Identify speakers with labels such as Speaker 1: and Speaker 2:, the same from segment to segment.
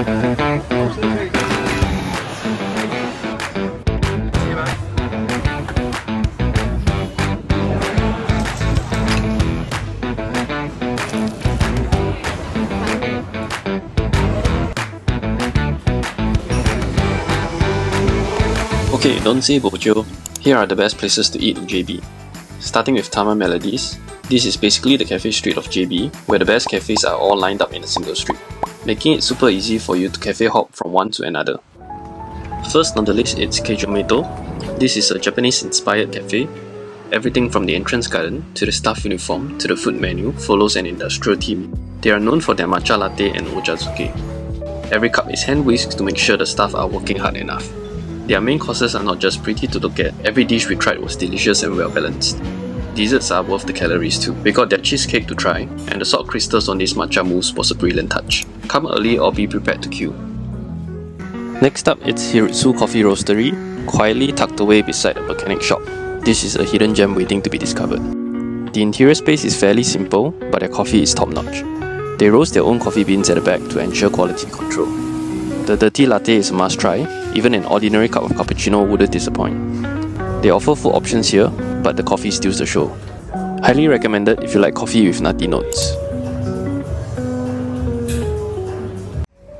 Speaker 1: Okay, don't say bojo. Here are the best places to eat in JB. Starting with Taman Melodies. This is basically the cafe street of JB, where the best cafes are all lined up in a single street, making it super easy for you to cafe hop from one to another. First on the list it's Keijometo. This is a Japanese-inspired cafe. Everything from the entrance garden to the staff uniform to the food menu follows an industrial theme. They are known for their matcha latte and ochazuke. Every cup is hand whisked to make sure the staff are working hard enough. Their main courses are not just pretty to look at, every dish we tried was delicious and well balanced. Desserts are worth the calories too. We got their cheesecake to try, and the salt crystals on this matcha mousse was a brilliant touch. Come early or be prepared to queue. Next up it's Hiritsu Coffee Roastery, quietly tucked away beside a mechanic shop. This is a hidden gem waiting to be discovered. The interior space is fairly simple, but their coffee is top notch. They roast their own coffee beans at the back to ensure quality control. The dirty latte is a must try, even an ordinary cup of cappuccino wouldn't disappoint. They offer full options here, but the coffee steals the show. Highly recommended if you like coffee with nutty notes.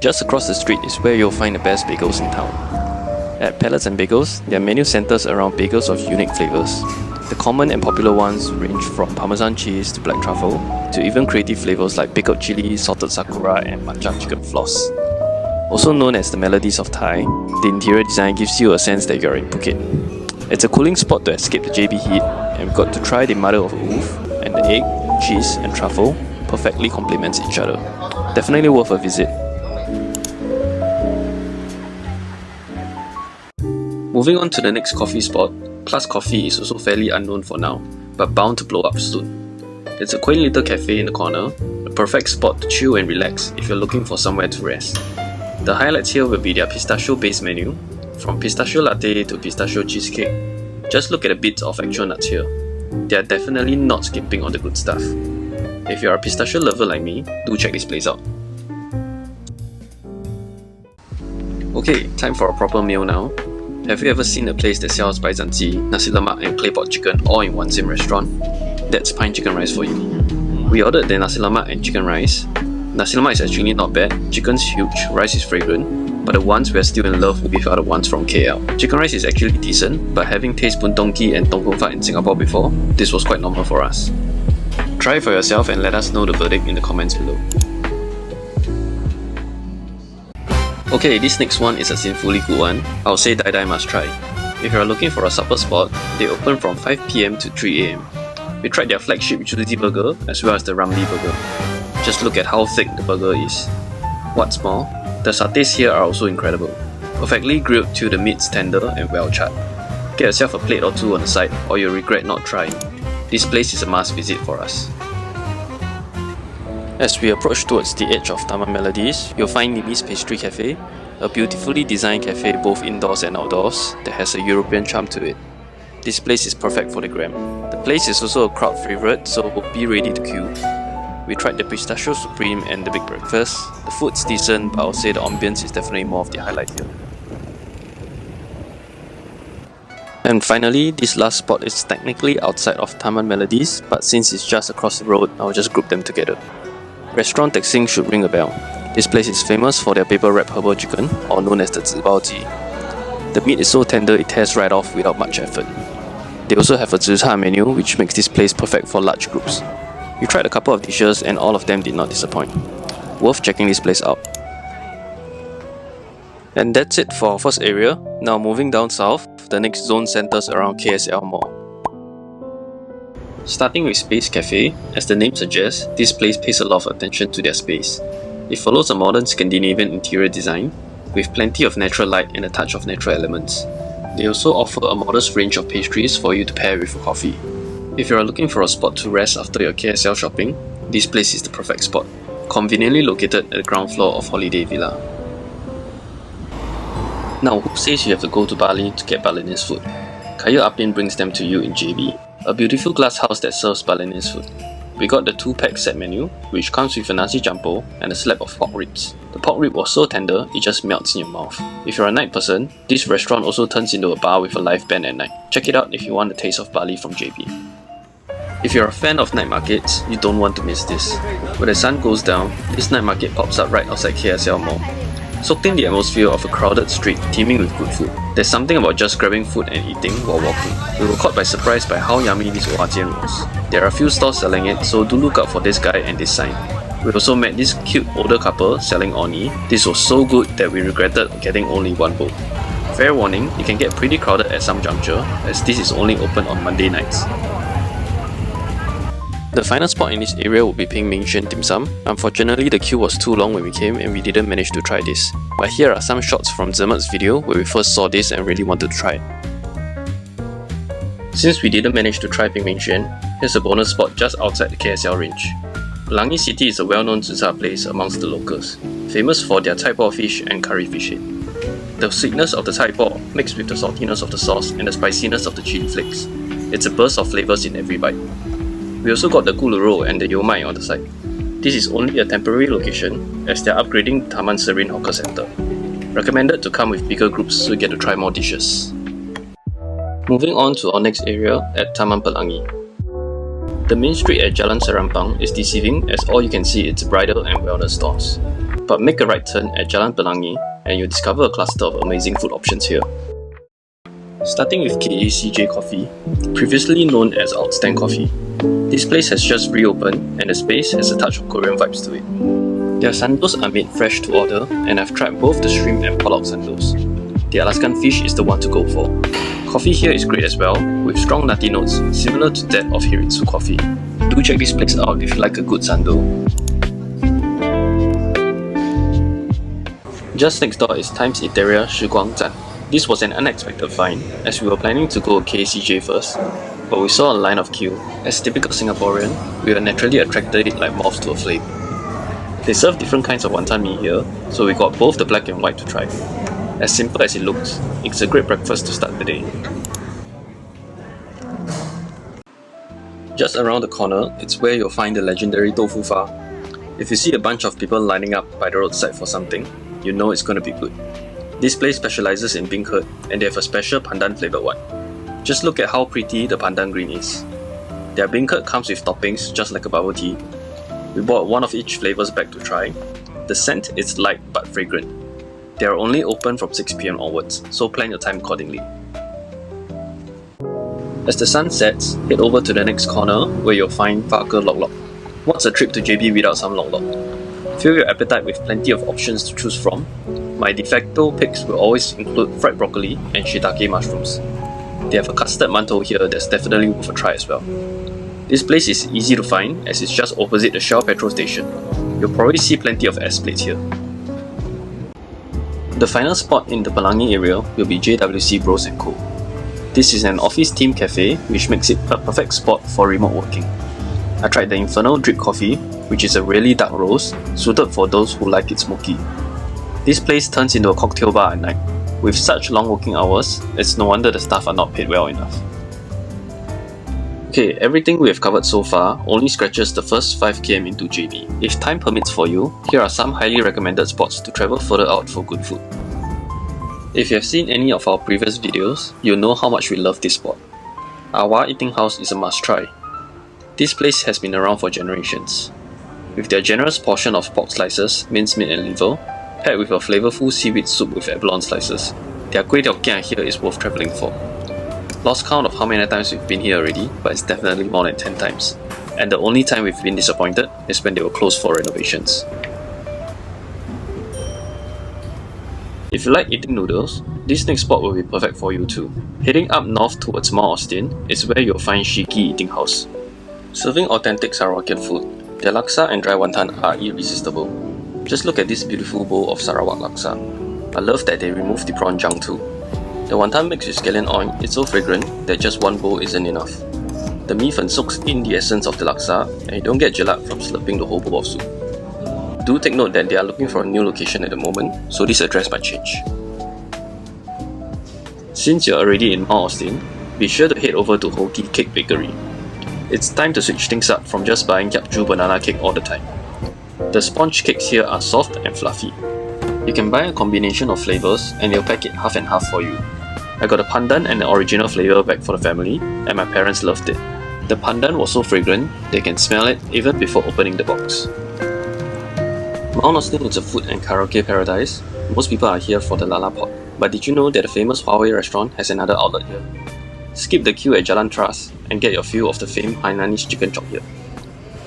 Speaker 1: Just across the street is where you'll find the best bagels in town. At Palates Bagels, their menu centers around bagels of unique flavors. The common and popular ones range from parmesan cheese to black truffle, to even creative flavors like pickled chili, salted sakura, and matcha chicken floss. Also known as the Melodies of Thai, the interior design gives you a sense that you're in Phuket. It's a cooling spot to escape the JB heat, and we got to try the mother of oof, and the egg, cheese, and truffle perfectly complements each other. Definitely worth a visit. Moving on to the next coffee spot, Plus Coffee is also fairly unknown for now, but bound to blow up soon. It's a quaint little cafe in the corner, a perfect spot to chill and relax if you're looking for somewhere to rest. The highlights here will be their pistachio-based menu, from pistachio latte to pistachio cheesecake. Just look at the bits of actual nuts here. They are definitely not skimping on the good stuff. If you are a pistachio lover like me, do check this place out. Okay, time for a proper meal now. Have you ever seen a place that sells baizanji, nasi lemak and claypot chicken all in one same restaurant? That's pine chicken rice for you. We ordered the nasi lemak and chicken rice. Nasi lemak is actually not bad, chicken's huge, rice is fragrant, but the ones we're still in love with are the ones from KL. Chicken rice is actually decent, but having tasted Buntong Ki and Tong Kung Fat in Singapore before, this was quite normal for us. Try it for yourself and let us know the verdict in the comments below. Okay, this next one is a sinfully good one. I'll say Dai must try. If you are looking for a supper spot, they open from 5 PM to 3 AM. We tried their flagship juicy burger as well as the Ramly burger. Just look at how thick the burger is. What's more, the satays here are also incredible. Perfectly grilled till the meat's tender and well charred. Get yourself a plate or two on the side or you'll regret not trying. This place is a must visit for us. As we approach towards the edge of Taman Melodies, you'll find Nimmies Pastry Cafe, a beautifully designed cafe both indoors and outdoors that has a European charm to it. This place is perfect for the gram. The place is also a crowd favourite, so be ready to queue. We tried the Pistachio Supreme and the Big Breakfast. The food's decent, but I'll say the ambience is definitely more of the highlight here. And finally, this last spot is technically outside of Taman Melodies, but since it's just across the road, I'll just group them together. Restaurant Teck should ring a bell. This place is famous for their paper wrap herbal chicken, or known as the zibao ji. The meat is so tender it tears right off without much effort. They also have a zhicha menu, which makes this place perfect for large groups. We tried a couple of dishes and all of them did not disappoint. Worth checking this place out. And that's it for our first area. Now moving down south, the next zone centers around KSL Mall. Starting with Space Cafe, as the name suggests, this place pays a lot of attention to their space. It follows a modern Scandinavian interior design, with plenty of natural light and a touch of natural elements. They also offer a modest range of pastries for you to pair with a coffee. If you are looking for a spot to rest after your KSL shopping, this place is the perfect spot, conveniently located at the ground floor of Holiday Villa. Now, who says you have to go to Bali to get Balinese food? Kayu Apin brings them to you in JB, a beautiful glass house that serves Balinese food. we got the 2-pack set menu, which comes with a nasi jumbo and a slab of pork ribs. The pork rib was so tender, it just melts in your mouth. If you're a night person, this restaurant also turns into a bar with a live band at night. Check it out if you want a taste of Bali from JB. If you're a fan of night markets, you don't want to miss this. When the sun goes down, this night market pops up right outside KSL Mall. Soaked in the atmosphere of a crowded street teeming with good food. There's something about just grabbing food and eating while walking. We were caught by surprise by how yummy this Wha-Jian was. There are a few stores selling it, so do look out for this guy and this sign. We also met this cute older couple selling oni. This was so good that we regretted getting only one bowl. Fair warning, it can get pretty crowded at some juncture, as this is only open on Monday nights. The final spot in this area would be Ming Dim Sum. Unfortunately, the queue was too long when we came and we didn't manage to try this. But here are some shots from Zermat's video where we first saw this and really wanted to try it. Since we didn't manage to try Ming, here's a bonus spot just outside the KSL range. Pelangi City is a well-known zi char place amongst the locals, famous for their Thai paw fish and curry fish head. The sweetness of the Thai paw mixed with the saltiness of the sauce and the spiciness of the chili flakes. It's a burst of flavours in every bite. We also got the guluro and the yomai on the side. This is only a temporary location as they are upgrading Taman Serene Hawker Centre. Recommended to come with bigger groups so you get to try more dishes. Moving on to our next area at Taman Pelangi. The main street at Jalan Serampang is deceiving as all you can see is bridal and wellness stores. But make a right turn at Jalan Pelangi and you'll discover a cluster of amazing food options here. Starting with KACJ Coffee, previously known as Outstand Coffee. This place has just reopened and the space has a touch of Korean vibes to it. Their sandos are made fresh to order and I've tried both the shrimp and pull-out sandos. The Alaskan fish is the one to go for. Coffee here is great as well, with strong nutty notes similar to that of Hiritsu coffee. Do check this place out if you like a good sando. Just next door is Times Eateria Shiguangzan. This was an unexpected find, as we were planning to go KCJ first, but we saw a line of queue. As typical Singaporean, we were naturally attracted like moths to a flame. They serve different kinds of wonton mee here, so we got both the black and white to try. As simple as it looks, it's a great breakfast to start the day. Just around the corner, it's where you'll find the legendary tofu pho. If you see a bunch of people lining up by the roadside for something, you know it's gonna be good. This place specializes in Beancurd and they have a special pandan flavoured one. Just look at how pretty the pandan green is. Their Beancurd comes with toppings just like a bubble tea. We bought one of each flavour's bag to try. The scent is light but fragrant. They are only open from 6 PM onwards, so plan your time accordingly. As the sun sets, head over to the next corner where you'll find Ge Lok Lok. What's a trip to JB without some lok lok? Fill your appetite with plenty of options to choose from. My de facto picks will always include fried broccoli and shiitake mushrooms. They have a custard mantou here that's definitely worth a try as well. This place is easy to find as it's just opposite the Shell petrol station. You'll probably see plenty of S plates here. The final spot in the Pelangi area will be JWC Brooos Co. This is an office themed cafe which makes it a perfect spot for remote working. I tried the Infernal Drip Coffee, which is a really dark roast, suited for those who like it smoky. This place turns into a cocktail bar at night. With such long working hours, it's no wonder the staff are not paid well enough. Okay, everything we have covered so far only scratches the first 5 km into JB. If time permits for you, here are some highly recommended spots to travel further out for good food. If you have seen any of our previous videos, you'll know how much we love this spot. Our Wha Eating House is a must try. This place has been around for generations. With their generous portion of pork slices, mincemeat and liver, paired with a flavourful seaweed soup with abalone slices, their kway teow kia here is worth travelling for. Lost count of how many times we've been here already, but it's definitely more than 10 times. And the only time we've been disappointed is when they were closed for renovations. If you like eating noodles, this next spot will be perfect for you too. Heading up north towards Mount Austin is where you'll find Ge Eating House. Serving authentic Sarawak food, their laksa and dry wonton are irresistible. Just look at this beautiful bowl of Sarawak laksa. I love that they removed the prawn junk too. The wonton mixed with scallion oil is so fragrant that just one bowl isn't enough. The mee fen soaks in the essence of the laksa and you don't get jelak from slurping the whole bowl of soup. Do take note that they are looking for a new location at the moment, so this address might change. Since you're already in Mount Austin, be sure to head over to Hoki Cake Bakery. It's time to switch things up from just buying Yapju banana cake all the time. The sponge cakes here are soft and fluffy. You can buy a combination of flavours and they'll pack it half and half for you. I got a pandan and an original flavour bag for the family, and my parents loved it. The pandan was so fragrant, they can smell it even before opening the box. Mount Austin is a food and karaoke paradise. Most people are here for the Lala Pot, but did you know that the famous Hua Mui Restoran has another outlet here? Skip the queue at Jalan Tras and get your fill of the famed Hainanese chicken chop here.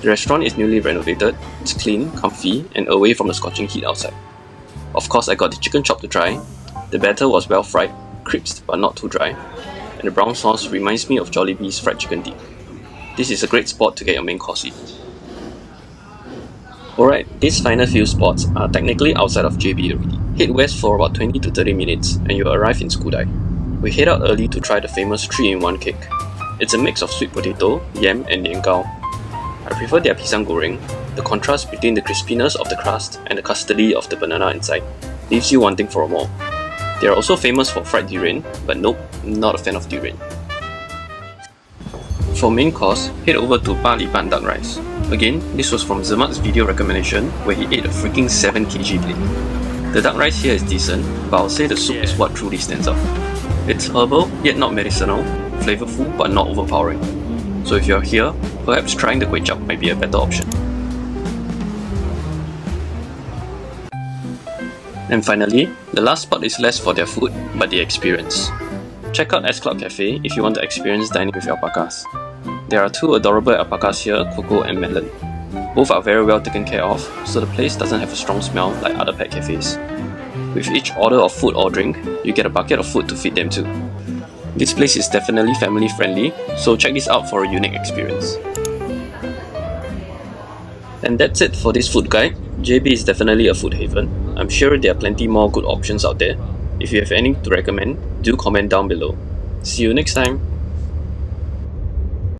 Speaker 1: The restaurant is newly renovated, it's clean, comfy, and away from the scorching heat outside. Of course, I got the chicken chop to try. The batter was well fried, crisped but not too dry, and the brown sauce reminds me of Jollibee's fried chicken dip. This is a great spot to get your main course in. Alright, these final few spots are technically outside of JB already. Head west for about 20 to 30 minutes and you'll arrive in Skudai. We head out early to try the famous 3-in-1 cake. It's a mix of sweet potato, yam and niangao. I prefer their pisang goreng. The contrast between the crispiness of the crust and the custardy of the banana inside leaves you wanting for more. They are also famous for fried durian, but nope, not a fan of durian. For main course, head over to Baliban Duck Rice. Again, this was from Zemak's video recommendation where he ate a freaking 7 kg plate. The duck rice here is decent, but I'll say the soup is what truly stands out. It's herbal, yet not medicinal, flavorful but not overpowering. So if you're here, perhaps trying the kway chap might be a better option. And finally, the last spot is less for their food, but the experience. Check out S Club Cafe if you want to experience dining with alpacas. There are 2 adorable alpacas here, Coco and Melon. Both are very well taken care of, so the place doesn't have a strong smell like other pet cafes. With each order of food or drink, you get a bucket of food to feed them too. This place is definitely family friendly, so check this out for a unique experience. And that's it for this food guide. JB is definitely a food haven. I'm sure there are plenty more good options out there. If you have any to recommend, do comment down below. See you next time!